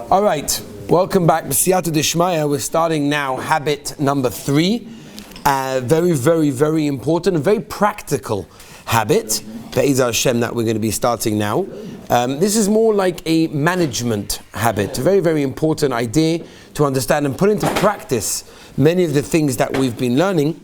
All right, welcome back. B'siyata Dishmaya. We're starting now habit number 3. Very, very, very important, a very practical habit, Be'ez Hashem, that we're going to be starting now. This is more like a management habit, a very, very important idea to understand and put into practice many of the things that we've been learning.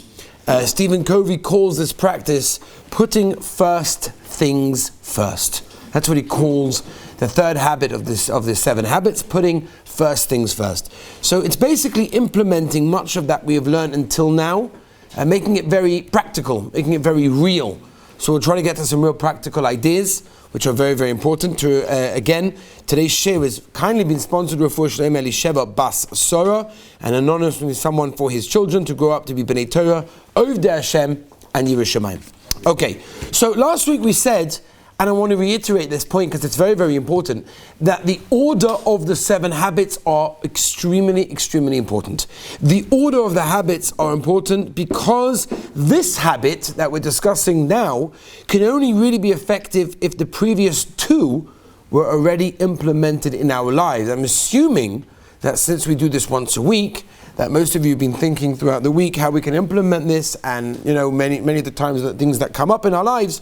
Stephen Covey calls this practice putting first things first. That's what he calls the third habit of the 7 habits, putting first things first. So it's basically implementing much of that we have learned until now, and making it very practical, making it very real. So we'll try to get to some real practical ideas, which are very, very important. Again, today's share has kindly been sponsored with Refuah Shlema Elisheva Bas Sora, and anonymously someone for his children to grow up to be B'nai Torah, Ovdei Hashem, and Yirei Shamayim. Okay, so last week we said, and I want to reiterate this point because it's very, very important, that the order of the 7 habits are extremely, extremely important. The order of the habits are important because this habit that we're discussing now can only really be effective if the previous 2 were already implemented in our lives. I'm assuming that since we do this once a week, that most of you have been thinking throughout the week how we can implement this, and many of the times that things that come up in our lives,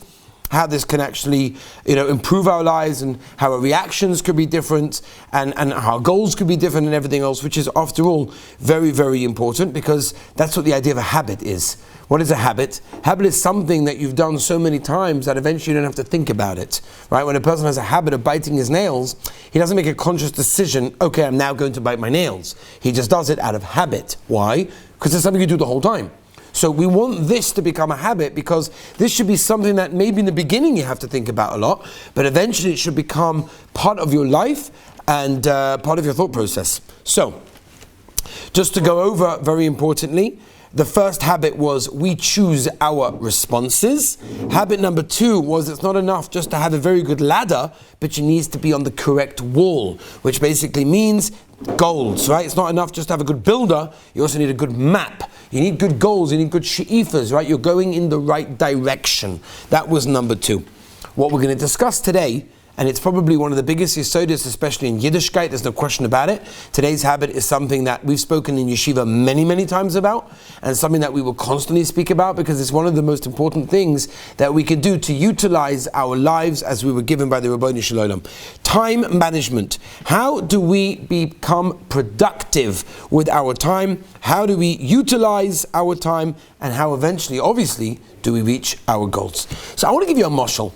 how this can actually, improve our lives, and how our reactions could be different, and how our goals could be different, and everything else, which is, after all, very, very important, because that's what the idea of a habit is. What is a habit? Habit is something that you've done so many times that eventually you don't have to think about it, right? When a person has a habit of biting his nails, he doesn't make a conscious decision, okay, I'm now going to bite my nails. He just does it out of habit. Why? Because it's something you do the whole time. So we want this to become a habit, because this should be something that maybe in the beginning you have to think about a lot, but eventually it should become part of your life and part of your thought process. So, just to go over very importantly, the first habit was we choose our responses. Habit number 2 was it's not enough just to have a very good ladder, but you need to be on the correct wall, which basically means goals, right? It's not enough just to have a good builder, you also need a good map. You need good goals, you need good she'ifas, right? You're going in the right direction. That was number 2. What we're going to discuss today, and it's probably one of the biggest yesodis, especially in Yiddishkeit, there's no question about it. Today's habit is something that we've spoken in yeshiva many, many times about, and something that we will constantly speak about, because it's one of the most important things that we can do to utilize our lives as we were given by the Ribbono Shel Olam. Time management. How do we become productive with our time? How do we utilize our time? And how eventually, obviously, do we reach our goals? So I want to give you a mashal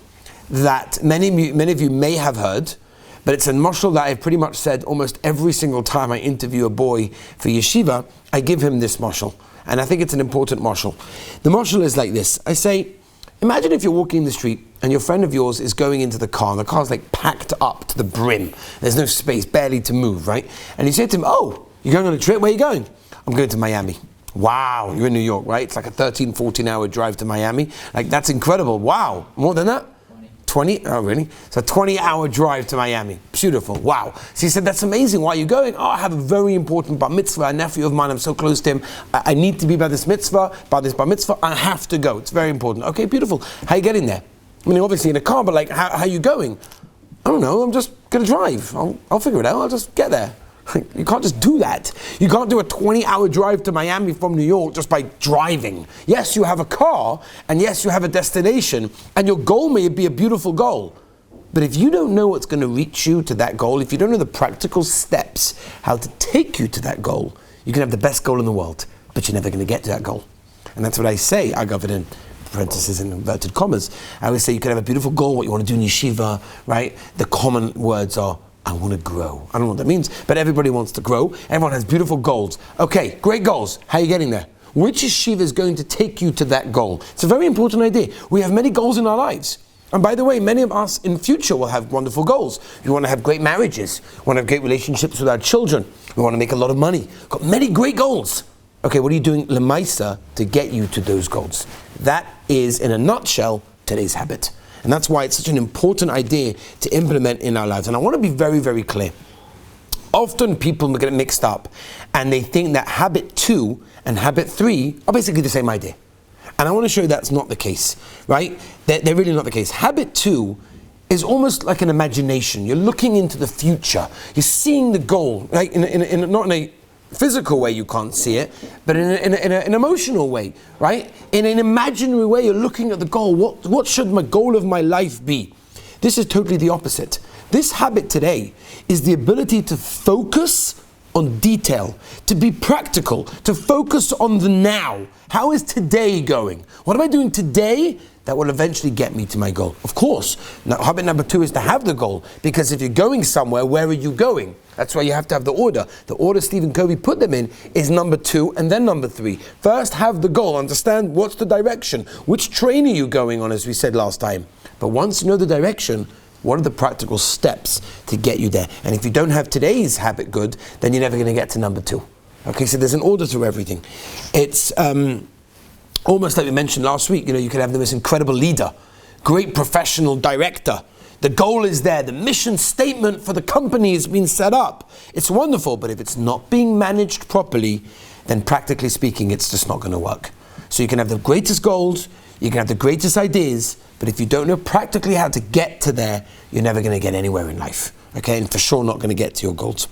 that many of you may have heard, but it's a mashal that I've pretty much said almost every single time I interview a boy for yeshiva. I give him this mashal, and I think it's an important mashal. The mashal is like this. I say, imagine if you're walking in the street and your friend of yours is going into the car, and the car's like packed up to the brim. There's no space, barely to move, right? And you say to him, oh, you're going on a trip? Where are you going? I'm going to Miami. Wow, you're in New York, right? It's like a 13, 14 hour drive to Miami. Like, that's incredible. Wow, more than that? 20? Oh, really? It's a 20-hour drive to Miami. Beautiful. Wow. So he said, that's amazing. Why are you going? Oh, I have a very important bar mitzvah. A nephew of mine, I'm so close to him. I need to be by this bar mitzvah. I have to go. It's very important. Okay, beautiful. How are you getting there? I mean, obviously in a car, but like, how are you going? I don't know. I'm just going to drive. I'll figure it out. I'll just get there. You can't just do that. You can't do a 20-hour drive to Miami from New York just by driving. Yes, you have a car, and yes, you have a destination, and your goal may be a beautiful goal. But if you don't know what's going to reach you to that goal, if you don't know the practical steps, how to take you to that goal, you can have the best goal in the world, but you're never going to get to that goal. And that's what I say. I got it in parentheses and inverted commas. I always say you can have a beautiful goal, what you want to do in yeshiva, right? The common words are, I want to grow. I don't know what that means, but everybody wants to grow. Everyone has beautiful goals. Okay, great goals. How are you getting there? Which yeshiva is going to take you to that goal? It's a very important idea. We have many goals in our lives. And by the way, many of us in future will have wonderful goals. We want to have great marriages. We want to have great relationships with our children. We want to make a lot of money. Got many great goals. Okay, what are you doing lemaisa to get you to those goals? That is, in a nutshell, today's habit. And that's why it's such an important idea to implement in our lives. And I want to be very, very clear. Often people get it mixed up, and they think that habit 2 and habit 3 are basically the same idea. And I want to show you that's not the case, right? They're really not the case. Habit 2 is almost like an imagination. You're looking into the future. You're seeing the goal, right? Not in a physical way, you can't see it, but in an emotional way, right? In an imaginary way, you're looking at the goal. What should my goal of my life be? This is totally the opposite. This habit today is the ability to focus on detail, to be practical, to focus on the now. How is today going? What am I doing today that will eventually get me to my goal? Of course, now, habit number 2 is to have the goal, because if you're going somewhere, where are you going? That's why you have to have the order. The order Stephen Covey put them in is number 2 and then number 3. First, have the goal. Understand what's the direction. Which train are you going on, as we said last time? But once you know the direction, what are the practical steps to get you there? And if you don't have today's habit good, then you're never going to get to number 2. Okay, so there's an order to everything. It's almost like we mentioned last week. You can have the most incredible leader, great professional director. The goal is there. The mission statement for the company has been set up. It's wonderful, but if it's not being managed properly, then practically speaking, it's just not going to work. So you can have the greatest goals, you can have the greatest ideas, but if you don't know practically how to get to there, you're never going to get anywhere in life. Okay, and for sure not going to get to your goals.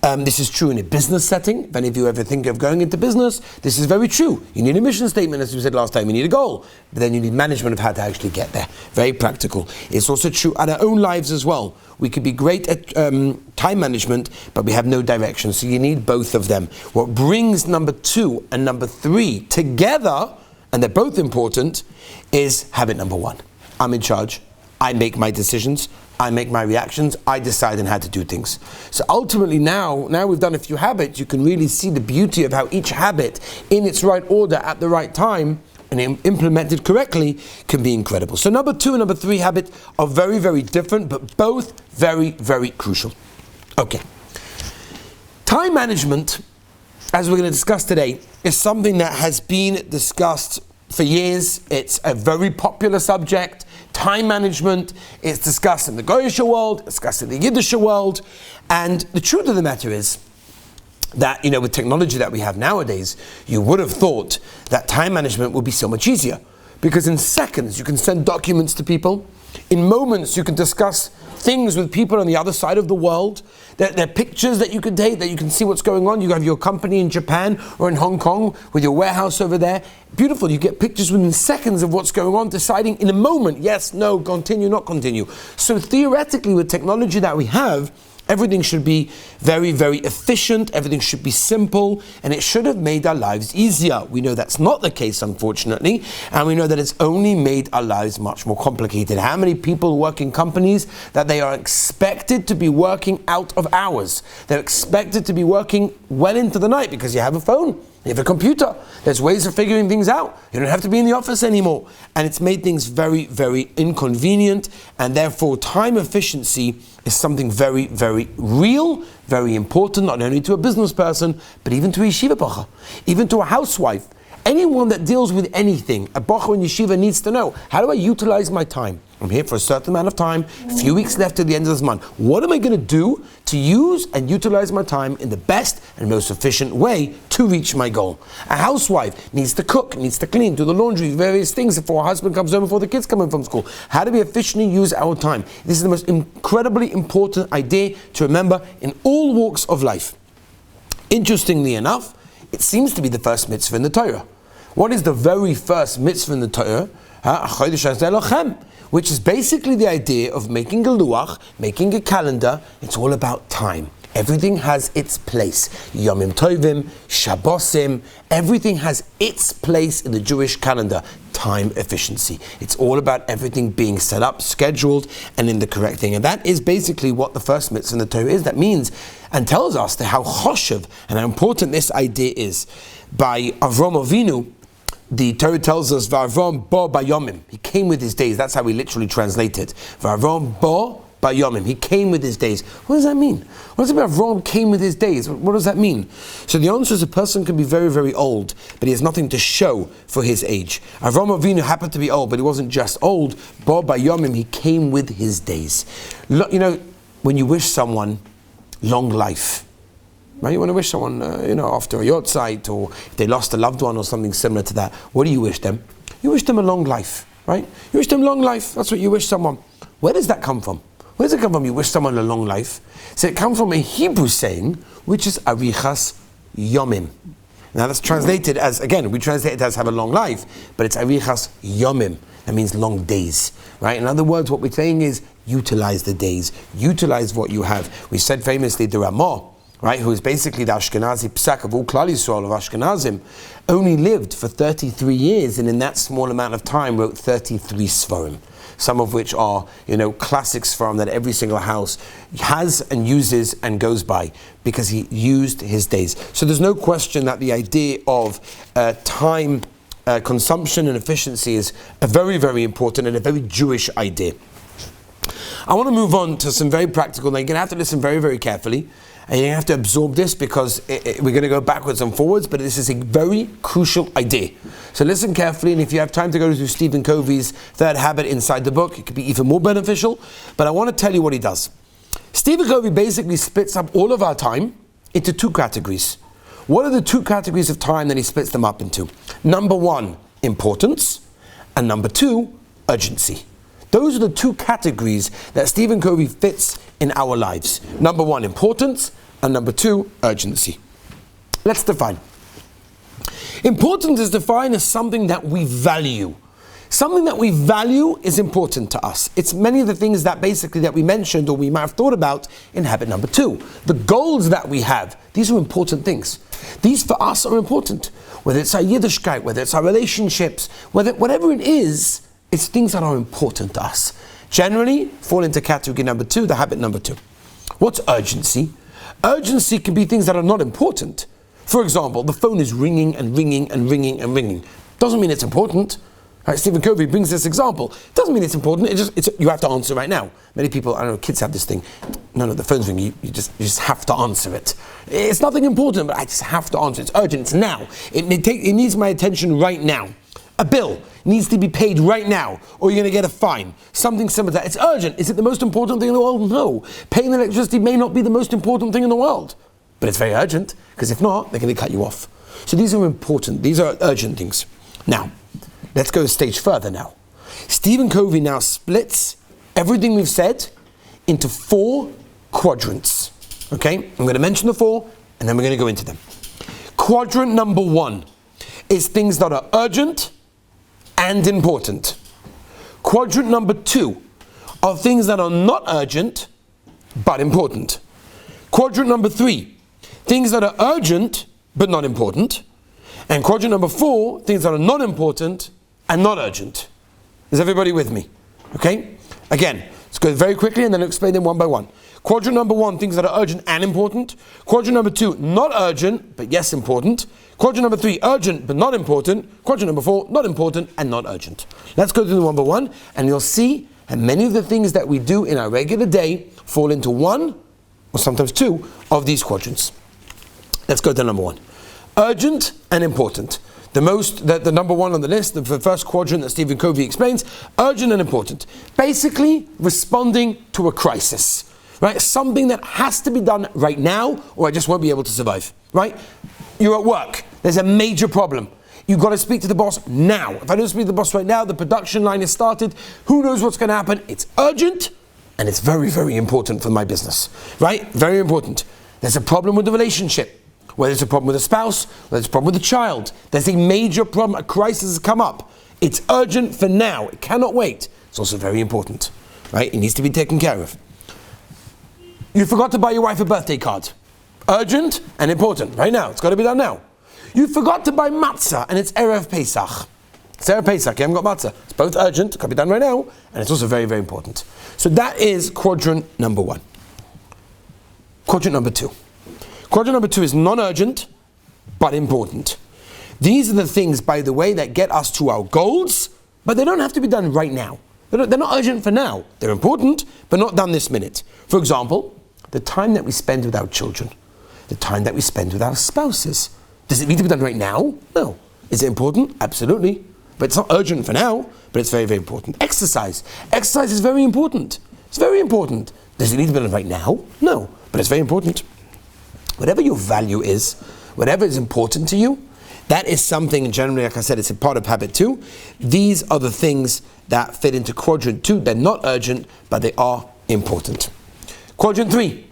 This is true in a business setting. If any of you ever think of going into business, this is very true. You need a mission statement, as we said last time. You need a goal, but then you need management of how to actually get there. Very practical. It's also true at our own lives as well. We could be great at time management, but we have no direction. So you need both of them. What brings number 2 and number 3 together, and they're both important, is habit number 1. I'm in charge. I make my decisions. I make my reactions. I decide on how to do things. So ultimately now we've done a few habits, you can really see the beauty of how each habit in its right order at the right time and implemented correctly can be incredible. So number 2 and number 3 habit are very, very different, but both very, very crucial. Okay. Time management, as we're going to discuss today, is something that has been discussed for years. It's a very popular subject. Time management is discussed in the Goyish world, discussed in the Yiddish world, and the truth of the matter is that, with technology that we have nowadays, you would have thought that time management would be so much easier, because in seconds you can send documents to people, in moments you can discuss things with people on the other side of the world. There are pictures that you can take, that you can see what's going on. You have your company in Japan or in Hong Kong with your warehouse over there. Beautiful. You get pictures within seconds of what's going on, deciding in a moment, yes, no, continue, not continue. So theoretically, with technology that we have, everything should be very, very efficient, everything should be simple, and it should have made our lives easier. We know that's not the case, unfortunately, and we know that it's only made our lives much more complicated. How many people work in companies that they are expected to be working out of hours? They're expected to be working well into the night because you have a phone, you have a computer. There's ways of figuring things out. You don't have to be in the office anymore. And it's made things very, very inconvenient, and therefore time efficiency is something very, very real, very important, not only to a business person, but even to a yeshiva bocha, even to a housewife. Anyone that deals with anything, a bocha in yeshiva needs to know, how do I utilize my time? I'm here for a certain amount of time, a few weeks left to the end of this month. What am I going to do to use and utilize my time in the best and most efficient way to reach my goal? A housewife needs to cook, needs to clean, do the laundry, various things before her husband comes home, before the kids come in from school. How do we efficiently use our time? This is the most incredibly important idea to remember in all walks of life. Interestingly enough, it seems to be the first mitzvah in the Torah. What is the very first mitzvah in the Torah? Which is basically the idea of making a luach, making a calendar. It's all about time. Everything has its place. Yomim Tovim, Shabbosim, everything has its place in the Jewish calendar. Time efficiency. It's all about everything being set up, scheduled, and in the correct thing. And that is basically what the first mitzvah in the Torah is. That means and tells us how choshev and how important this idea is. By Avram Avinu, the Torah tells us, V'Avram bo bayomim. He came with his days. That's how we literally translate it. V'Avram bo bayomim. He came with his days. What does that mean? What does it mean Avram came with his days? What does that mean? So the answer is a person can be very, very old, but he has nothing to show for his age. Avram Avinu happened to be old, but he wasn't just old. Bo bayomim. He came with his days. When you wish someone long life, right? You want to wish someone, after a yortzeit, or if they lost a loved one or something similar to that, what do you wish them? You wish them a long life, right? You wish them long life. That's what you wish someone. Where does that come from? Where does it come from? You wish someone a long life. So it comes from a Hebrew saying, which is Arichas Yomim. Now that's translated as, again, we translate it as have a long life, but it's Arichas Yomim. That means long days, right? In other words, what we're saying is utilize the days, utilize what you have. We said famously the Ramah, right, who is basically the Ashkenazi Psak of all Klal Yisrael of Ashkenazim, only lived for 33 years, and in that small amount of time wrote 33 Sfarim. Some of which are, classic Sfarim that every single house has and uses and goes by, because he used his days. So there's no question that the idea of time consumption and efficiency is a very, very important and a very Jewish idea. I want to move on to some very practical. Now you're going to have to listen very, very carefully, and you're going to have to absorb this because we're going to go backwards and forwards, but this is a very crucial idea. So listen carefully, and if you have time to go to Stephen Covey's Third Habit inside the book, it could be even more beneficial, but I want to tell you what he does. Stephen Covey basically splits up all of our time into two categories. What are the two categories of time that he splits them up into? Number one, importance, and number two, urgency. Those are the two categories that Stephen Covey fits in our lives. Number one, importance, and number two, urgency. Let's define. Importance is defined as something that we value. Something that we value is important to us. It's many of the things that basically that we mentioned or we might have thought about in habit number two. The goals that we have, these are important things. These for us are important. Whether it's our Yiddishkeit, whether it's our relationships, whatever it is, it's things that are important to us. Generally, fall into category number two, the habit number two. What's urgency? Urgency can be things that are not important. For example, the phone is ringing and ringing and ringing and ringing. Doesn't mean it's important. Right, Stephen Covey brings this example. Doesn't mean it's important. You have to answer right now. Many people, I don't know, kids have this thing. No, the phone's ringing. You just have to answer it. It's nothing important, but I just have to answer. It's urgent. It's now. It needs my attention right now. A bill needs to be paid right now, or you're going to get a fine. Something similar to that. It's urgent. Is it the most important thing in the world? No. Paying electricity may not be the most important thing in the world, but it's very urgent, because if not, they're going to cut you off. So these are important. These are urgent things. Now, let's go a stage further now. Stephen Covey now splits everything we've said into 4 quadrants. Okay? I'm going to mention the 4, and then we're going to go into them. Quadrant number 1 is things that are urgent and important. Quadrant number 2 are things that are not urgent but important. Quadrant number 3, things that are urgent but not important. And quadrant number 4, things that are not important and not urgent. Is everybody with me? Okay? Again, let's go very quickly and then I'll explain them one by one. Quadrant number 1, things that are urgent and important. Quadrant number 2, not urgent, but yes important. Quadrant number 3, urgent but not important. Quadrant number 4, not important and not urgent. Let's go through them one by one, and you'll see that many of the things that we do in our regular day fall into 1, or sometimes 2, of these quadrants. Let's go to number 1. Urgent and important. The number 1 on the list, the first quadrant that Stephen Covey explains, urgent and important. Basically, responding to a crisis. Right? Something that has to be done right now, or I just won't be able to survive. Right? You're at work. There's a major problem. You've got to speak to the boss now. If I don't speak to the boss right now, the production line is started. Who knows what's going to happen? It's urgent, and it's very, very important for my business. Right? Very important. There's a problem with the relationship. Whether it's a problem with a spouse, whether it's a problem with a child. There's a major problem, a crisis has come up. It's urgent for now. It cannot wait. It's also very important. Right? It needs to be taken care of. You forgot to buy your wife a birthday card. Urgent and important. Right now. It's got to be done now. You forgot to buy matzah and it's Erev Pesach. It's Erev Pesach. You haven't got matzah. It's both urgent. It can be done right now. And it's also very, very important. So that is quadrant number 1. Quadrant number 2. Quadrant number 2 is non-urgent but important. These are the things, by the way, that get us to our goals, but they don't have to be done right now. They're not urgent for now. They're important, but not done this minute. For example, the time that we spend with our children, the time that we spend with our spouses. Does it need to be done right now? No. Is it important? Absolutely. But it's not urgent for now, but it's very, very important. Exercise. Exercise is very important. It's very important. Does it need to be done right now? No. But it's very important. Whatever your value is, whatever is important to you, That is something generally, like I said, it's a part of habit 2. These are the things that fit into quadrant 2. They're not urgent, but they are important. Quadrant 3,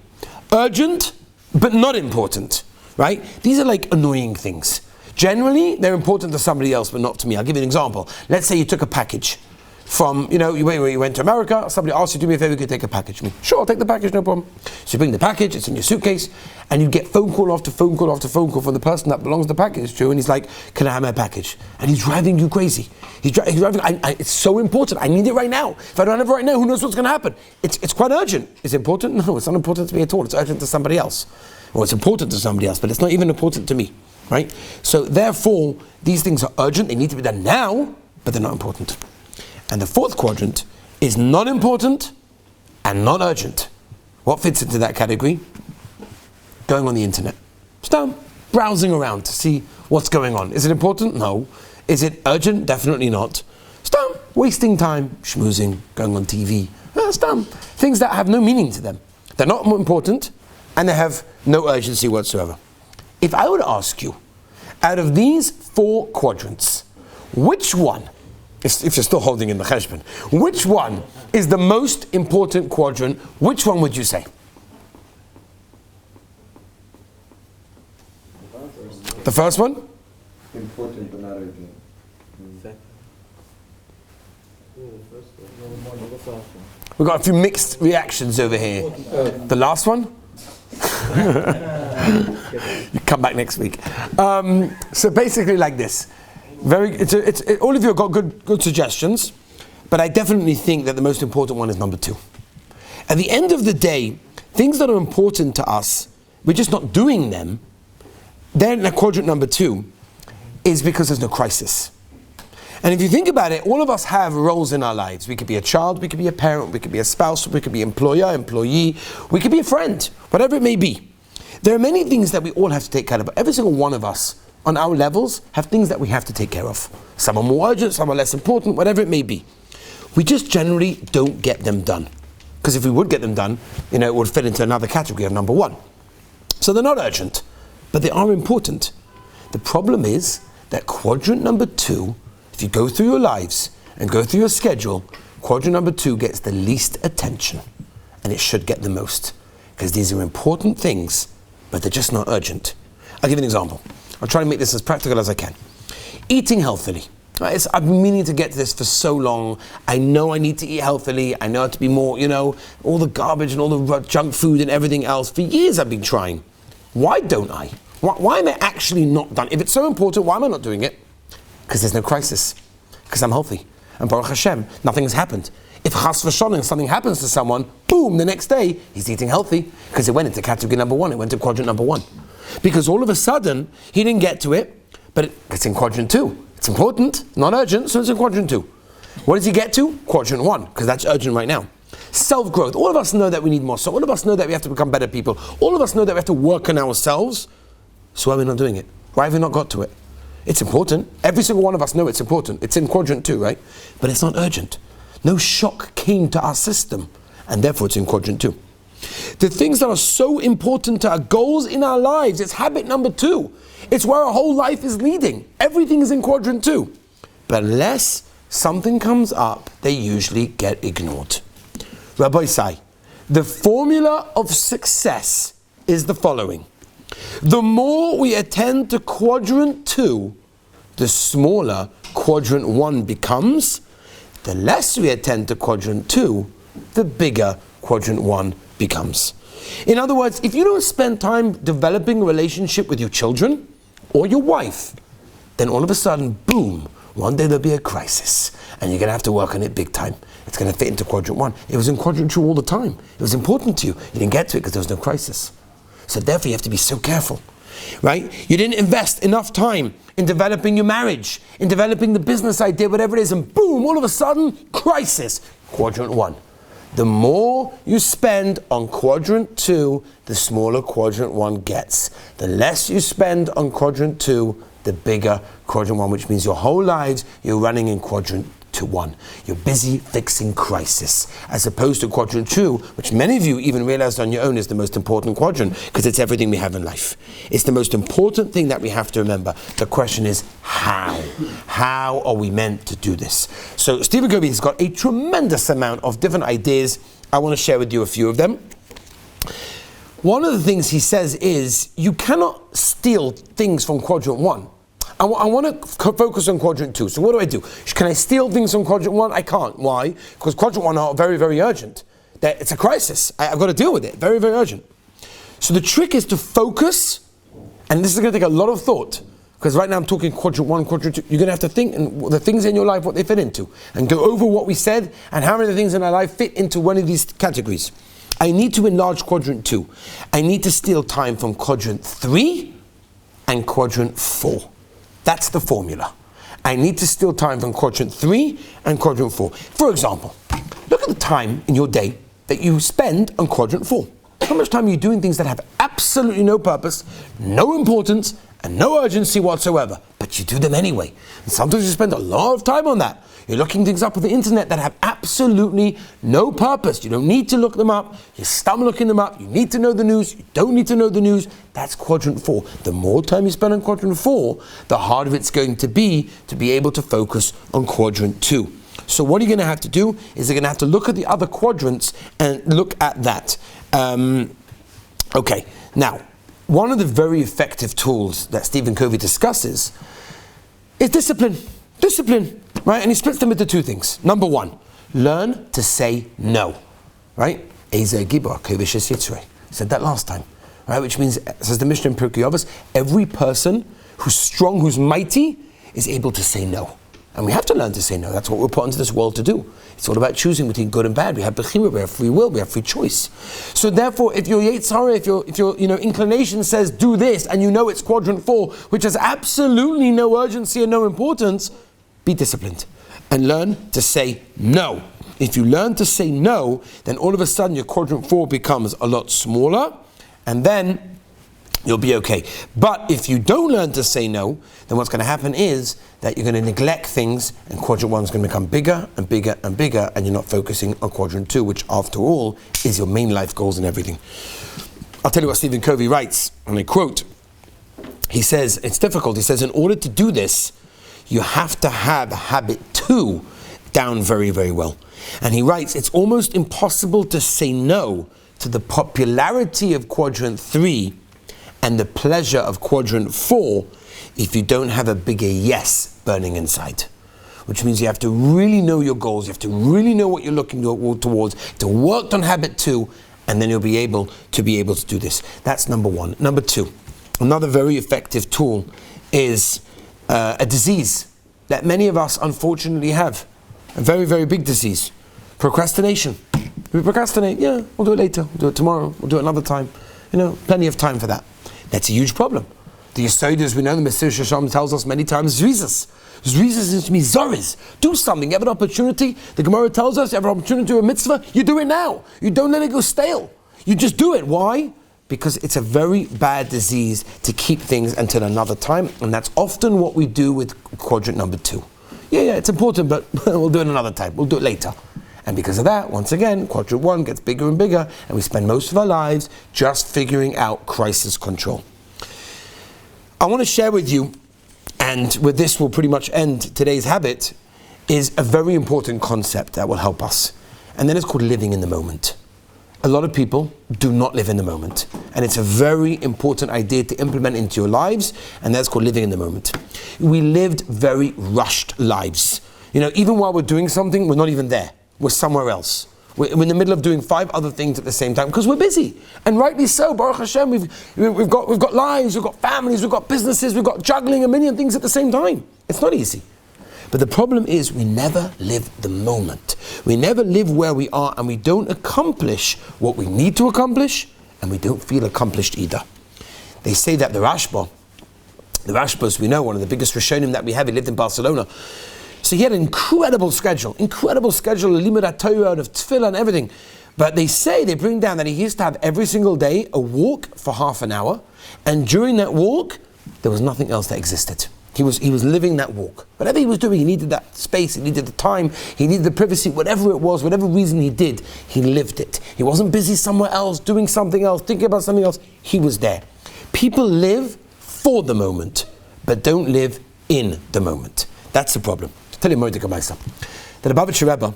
urgent, but not important, right? These are like annoying things. Generally, they're important to somebody else, but not to me. I'll give you an example. Let's say you took a package from, you went to America, somebody asked you, do me a favor, you could take a package for me. Sure, I'll take the package, no problem. So you bring the package, it's in your suitcase, and you get phone call after phone call after phone call from the person that belongs to the package to, and he's like, can I have my package? And he's driving you crazy. He's driving, it's so important, I need it right now. If I don't have it right now, who knows what's going to happen? It's quite urgent. Is it important? No, it's not important to me at all. It's urgent to somebody else. Well, it's important to somebody else, but it's not even important to me, right? So therefore, these things are urgent, they need to be done now, but they're not important. And the fourth quadrant is not important and not urgent. What fits into that category? Going on the internet. Just browsing around to see what's going on. Is it important? No. Is it urgent? Definitely not. Just wasting time, schmoozing, going on TV. Just things that have no meaning to them. They're not important and they have no urgency whatsoever. If I were to ask you, out of these 4 quadrants, which one, if you're still holding in the cheshbon, which one is the most important quadrant? Which one would you say? The first one? Important but not urgent. We've got a few mixed reactions over here. The last one? You come back next week. So basically like this. All of you have got good suggestions, but I definitely think that the most important one is number 2. At the end of the day, things that are important to us, we're just not doing them. Then quadrant number 2 is because there's no crisis. And if you think about it, all of us have roles in our lives. We could be a child, we could be a parent, we could be a spouse, we could be employer, employee, we could be a friend, whatever it may be. There are many things that we all have to take care of, but every single one of us on our levels have things that we have to take care of. Some are more urgent, some are less important, whatever it may be. We just generally don't get them done. Because if we would get them done, it would fit into another category of number 1. So they're not urgent, but they are important. The problem is that quadrant number 2, if you go through your lives and go through your schedule, quadrant number 2 gets the least attention. And it should get the most. Because these are important things, but they're just not urgent. I'll give you an example. I'll try to make this as practical as I can. Eating healthily. I've been meaning to get to this for so long. I know I need to eat healthily. I know how to be more, all the garbage and all the junk food and everything else. For years I've been trying. Why don't I? Why am I actually not done? If it's so important, why am I not doing it? Because there's no crisis. Because I'm healthy. And Baruch Hashem, nothing has happened. If chas v'shalom, something happens to someone, boom, the next day, he's eating healthy. Because it went into category number 1. It went to quadrant number 1. Because all of a sudden, he didn't get to it, but it's in quadrant 2. It's important, not urgent, so it's in quadrant 2. What does he get to? Quadrant 1, because that's urgent right now. Self-growth. All of us know that we need more. So all of us know that we have to become better people. All of us know that we have to work on ourselves. So why are we not doing it? Why have we not got to it? It's important. Every single one of us know it's important. It's in quadrant 2, right? But it's not urgent. No shock came to our system, and therefore it's in quadrant 2. The things that are so important to our goals in our lives, it's habit number 2. It's where our whole life is leading. Everything is in quadrant 2. But unless something comes up, they usually get ignored. Rabbi Say, the formula of success is the following. The more we attend to quadrant 2, the smaller quadrant 1 becomes. The less we attend to quadrant 2, the bigger quadrant 1 becomes. In other words, if you don't spend time developing a relationship with your children or your wife, then all of a sudden, boom, one day there'll be a crisis and you're going to have to work on it big time. It's going to fit into quadrant 1. It was in quadrant 2 all the time. It was important to you. You didn't get to it because there was no crisis. So therefore you have to be so careful, right? You didn't invest enough time in developing your marriage, in developing the business idea, whatever it is, and boom, all of a sudden, crisis. Quadrant 1. The more you spend on quadrant 2, the smaller quadrant 1 gets. The less you spend on quadrant 2, the bigger quadrant 1, which means your whole lives you're running in quadrant to 1. You're busy fixing crisis, as opposed to quadrant 2, which many of you even realized on your own is the most important quadrant, because it's everything we have in life. It's the most important thing that we have to remember. The question is, how? How are we meant to do this? So Stephen Covey has got a tremendous amount of different ideas. I want to share with you a few of them. One of the things he says is, you cannot steal things from quadrant 1. I want to focus on quadrant 2. So what do? Can I steal things from quadrant 1? I can't. Why? Because quadrant 1 are very, very urgent. It's a crisis. I've got to deal with it. Very, very urgent. So the trick is to focus, and this is going to take a lot of thought, because right now I'm talking quadrant 1, quadrant 2. You're going to have to think and the things in your life, what they fit into, and go over what we said and how many things in our life fit into one of these categories. I need to enlarge quadrant 2. I need to steal time from quadrant 3 and quadrant 4. That's the formula. I need to steal time from quadrant 3 and quadrant 4. For example, look at the time in your day that you spend on quadrant 4. How much time are you doing things that have absolutely no purpose, no importance, and no urgency whatsoever, but you do them anyway. And sometimes you spend a lot of time on that. You're looking things up on the internet that have absolutely no purpose. You don't need to look them up. You stop looking them up. You need to know the news. You don't need to know the news. That's quadrant 4. The more time you spend on quadrant 4, the harder it's going to be able to focus on quadrant 2. So what you're going to have to do is you're going to have to look at the other quadrants and look at that. Okay, now, one of the very effective tools that Stephen Covey discusses is discipline. Discipline, right? And he splits them into 2 things. Number 1, learn to say no, right? Said that last time, right? Which means, says the Mishnah in Pirkei Avos, every person who's strong, who's mighty, is able to say no. And we have to learn to say no. That's what we're put into this world to do. It's all about choosing between good and bad. We have bechira, we have free will, we have free choice. So therefore, if your Yetzer Hara, if your inclination says do this, and you know it's quadrant 4, which has absolutely no urgency and no importance, be disciplined and learn to say no. If you learn to say no, then all of a sudden your quadrant 4 becomes a lot smaller, and then you'll be okay. But if you don't learn to say no, then what's going to happen is that you're going to neglect things, and quadrant 1 is going to become bigger and bigger and bigger, and you're not focusing on quadrant 2, which after all is your main life goals and everything. I'll tell you what Stephen Covey writes, and I quote. He says, it's difficult. He says, in order to do this, you have to have habit 2 down very, very well. And he writes, it's almost impossible to say no to the popularity of quadrant 3 and the pleasure of quadrant 4 if you don't have a bigger yes burning inside. Which means you have to really know your goals, you have to really know what you're looking towards, to work on habit 2, and then you'll be able to do this. That's number 1. Number 2, another very effective tool is a disease that many of us unfortunately have. A very, very big disease. Procrastination. We procrastinate, yeah, we'll do it later, we'll do it tomorrow, we'll do it another time. Plenty of time for that. That's a huge problem. The Yesod, as we know, the Messiah Shasham tells us many times, Zrizas. Zrizas means Zoriz. Do something. You have an opportunity. The Gemara tells us you have an opportunity to do a mitzvah. You do it now. You don't let it go stale. You just do it. Why? Because it's a very bad disease to keep things until another time. And that's often what we do with quadrant number 2. Yeah, it's important, but we'll do it another time. We'll do it later. And because of that, once again, quadrant 1 gets bigger and bigger, and we spend most of our lives just figuring out crisis control. I want to share with you, and with this we'll pretty much end today's habit, is a very important concept that will help us. And then it's called living in the moment. A lot of people do not live in the moment. And it's a very important idea to implement into your lives, and that's called living in the moment. We lived very rushed lives. Even while we're doing something, we're not even there. We're somewhere else. We're in the middle of doing 5 other things at the same time because we're busy, and rightly so. Baruch Hashem, we've got lives, we've got families, we've got businesses, we've got juggling a million things at the same time. It's not easy. But the problem is we never live the moment. We never live where we are, and we don't accomplish what we need to accomplish, and we don't feel accomplished either. They say that the Rashba, as we know, one of the biggest Rishonim that we have, he lived in Barcelona. So he had an incredible schedule, limud HaTorah, of tefillah and everything. But they bring down that he used to have every single day a walk for half an hour, and during that walk, there was nothing else that existed. He was living that walk. Whatever he was doing, he needed that space, he needed the time, he needed the privacy, whatever it was, whatever reason he did, he lived it. He wasn't busy somewhere else, doing something else, thinking about something else. He was there. People live for the moment, but don't live in the moment. That's the problem. I'll tell you Mordechai Maisa. That the Lubavitcher Rebbe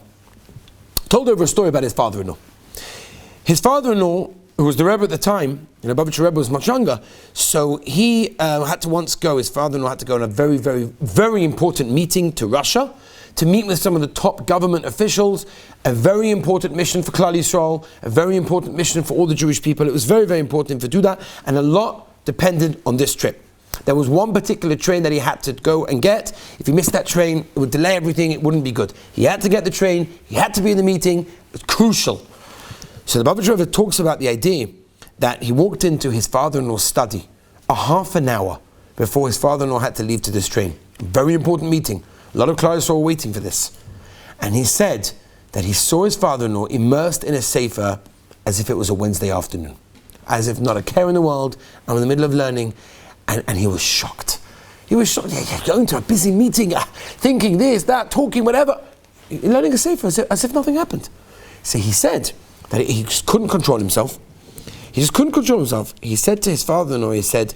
told over a story about his father-in-law. His father-in-law, who was the Rebbe at the time, and the Lubavitcher Rebbe was much younger, so he had to once go, his father-in-law had to go on a very, very, very important meeting to Russia, to meet with some of the top government officials, a very important mission for Klal Yisrael, a very important mission for all the Jewish people. It was very, very important to do that, and a lot depended on this trip. There was one particular train that he had to go and get. If he missed that train, it would delay everything, it wouldn't be good. He had to get the train, he had to be in the meeting, it was crucial. So the Lubavitcher Rebbe talks about the idea that he walked into his father-in-law's study a half an hour before his father-in-law had to leave to this train. Very important meeting. A lot of Klal Yisrael were waiting for this. And he said that he saw his father-in-law immersed in a sefer as if it was a Wednesday afternoon. As if not a care in the world, I'm in the middle of learning, and he was shocked. He was shocked. Yeah, going to a busy meeting, thinking this, that, talking, whatever. Learning a sefer as if nothing happened. So he said that he just couldn't control himself. He just couldn't control himself. He said to his father-in-law, he said,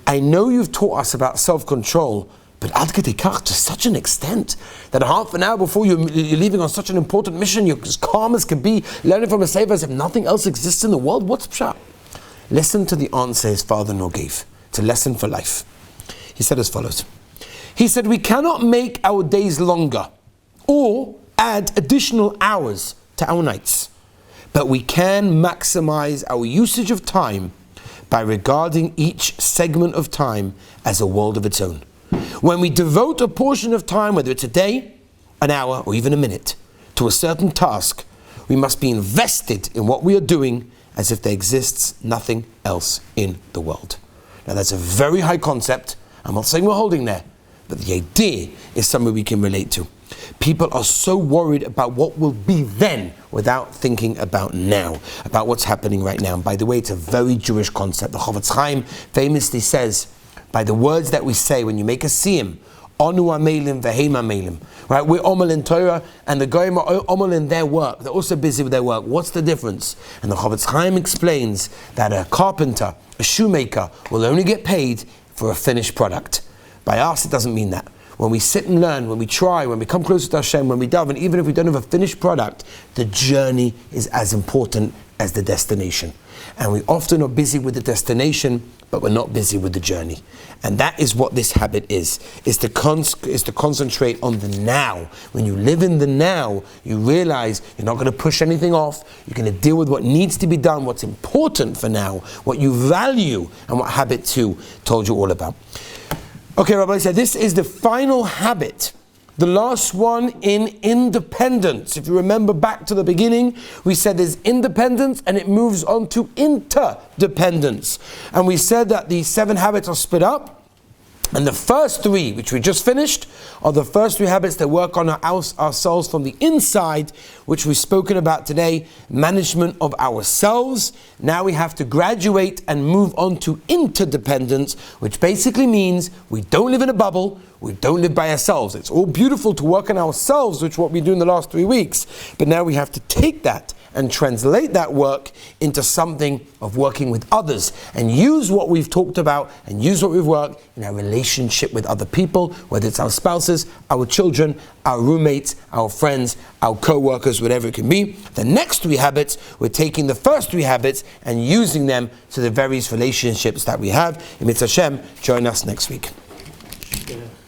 I know you've taught us about self-control, but ad kedei kach, to such an extent that a half an hour before you're leaving on such an important mission, you're as calm as can be, learning from a sefer as if nothing else exists in the world. What's pshat? Listen to the answer his father-in-law gave. It's a lesson for life. He said as follows. He said, we cannot make our days longer or add additional hours to our nights, but we can maximize our usage of time by regarding each segment of time as a world of its own. When we devote a portion of time, whether it's a day, an hour, or even a minute, to a certain task, we must be invested in what we are doing as if there exists nothing else in the world. Now that's a very high concept. I'm not saying we're holding there, but the idea is something we can relate to. People are so worried about what will be then without thinking about now, about what's happening right now. And by the way, it's a very Jewish concept. The Chofetz Chaim famously says, by the words that we say when you make a siyum, Onu amelim v'heim amelim. Right? We're omel in Torah, and the goyim are omel in their work. They're also busy with their work. What's the difference? And the Chofetz Chaim explains that a carpenter, a shoemaker, will only get paid for a finished product. By us, it doesn't mean that. When we sit and learn, when we try, when we come closer to Hashem, when we daven, even if we don't have a finished product, the journey is as important as the destination. And we often are busy with the destination, but we're not busy with the journey. And that is what this habit is to concentrate on the now. When you live in the now, you realize you're not going to push anything off. You're going to deal with what needs to be done, what's important for now, what you value, and what habit 2 told you all about. Okay, Rabbi said this is the final habit, the last one in independence. If you remember back to the beginning, we said there's independence and it moves on to interdependence. And we said that the 7 habits are split up. And the first 3, which we just finished, are the first 3 habits that work on ourselves from the inside, which we've spoken about today, management of ourselves. Now we have to graduate and move on to interdependence, which basically means we don't live in a bubble, we don't live by ourselves. It's all beautiful to work on ourselves, which is what we do in the last 3 weeks, but now we have to take that and translate that work into something of working with others and use what we've talked about and use what we've worked in our relationship with other people, whether it's our spouses, our children, our roommates, our friends, our co-workers, whatever it can be. The next 3 habits, we're taking the first 3 habits and using them to the various relationships that we have. In Mitzvah Hashem, join us next week.